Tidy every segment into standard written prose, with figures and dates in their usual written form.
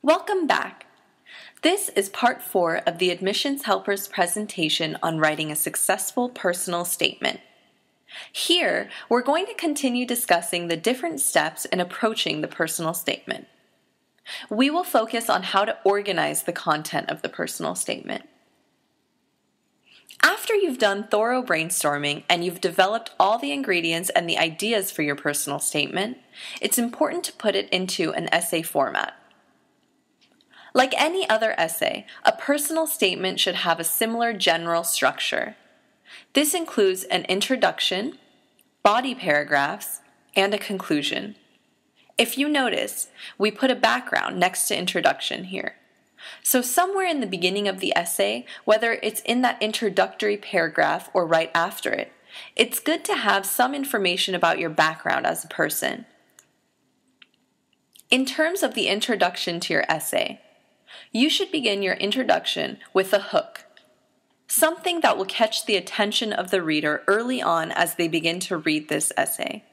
Welcome back. This is part 4 of the Admissions Helpers presentation on writing a successful personal statement. Here, we're going to continue discussing the different steps in approaching the personal statement. We will focus on how to organize the content of the personal statement. After you've done thorough brainstorming and you've developed all the ingredients and the ideas for your personal statement, it's important to put it into an essay format. Like any other essay, a personal statement should have a similar general structure. This includes an introduction, body paragraphs, and a conclusion. If you notice, we put a background next to introduction here. So somewhere in the beginning of the essay, whether it's in that introductory paragraph or right after it, it's good to have some information about your background as a person. In terms of the introduction to your essay, you should begin your introduction with a hook, something that will catch the attention of the reader early on as they begin to read this essay.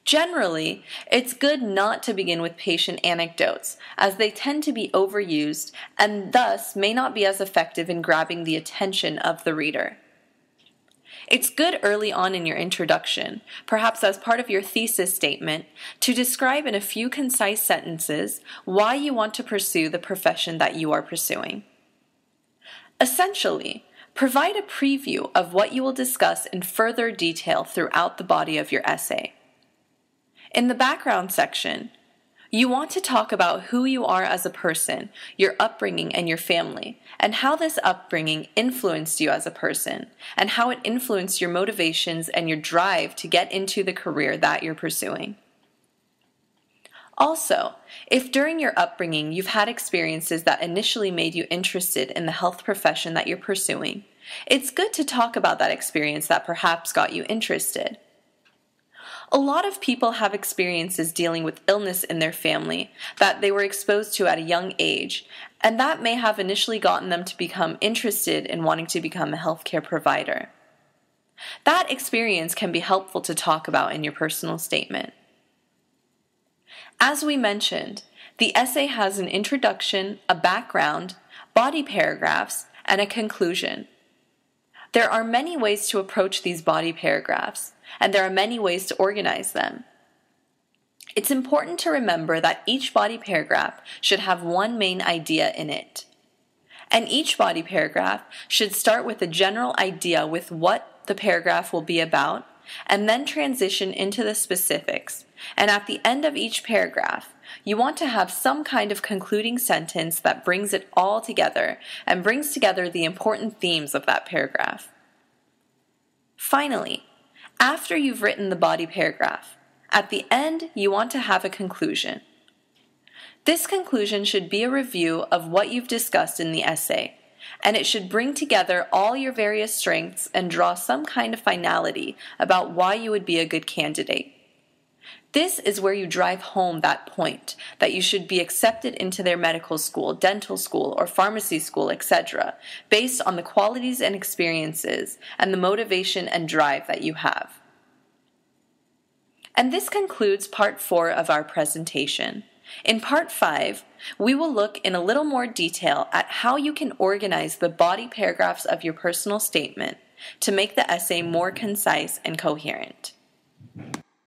Generally, it's good not to begin with patient anecdotes, as they tend to be overused and thus may not be as effective in grabbing the attention of the reader. It's good early on in your introduction, perhaps as part of your thesis statement, to describe in a few concise sentences why you want to pursue the profession that you are pursuing. Essentially, provide a preview of what you will discuss in further detail throughout the body of your essay. In the background section, you want to talk about who you are as a person, your upbringing and your family, and how this upbringing influenced you as a person, and how it influenced your motivations and your drive to get into the career that you're pursuing. Also, if during your upbringing you've had experiences that initially made you interested in the health profession that you're pursuing, it's good to talk about that experience that perhaps got you interested. A lot of people have experiences dealing with illness in their family that they were exposed to at a young age, and that may have initially gotten them to become interested in wanting to become a healthcare provider. That experience can be helpful to talk about in your personal statement. As we mentioned, the essay has an introduction, a background, body paragraphs, and a conclusion. There are many ways to approach these body paragraphs, and there are many ways to organize them. It's important to remember that each body paragraph should have one main idea in it. And each body paragraph should start with a general idea with what the paragraph will be about, and then transition into the specifics. And at the end of each paragraph, you want to have some kind of concluding sentence that brings it all together and brings together the important themes of that paragraph. Finally, after you've written the body paragraph, at the end you want to have a conclusion. This conclusion should be a review of what you've discussed in the essay, and it should bring together all your various strengths and draw some kind of finality about why you would be a good candidate. This is where you drive home that point that you should be accepted into their medical school, dental school, or pharmacy school, etc., based on the qualities and experiences and the motivation and drive that you have. And this concludes part 4 of our presentation. In part 5, we will look in a little more detail at how you can organize the body paragraphs of your personal statement to make the essay more concise and coherent.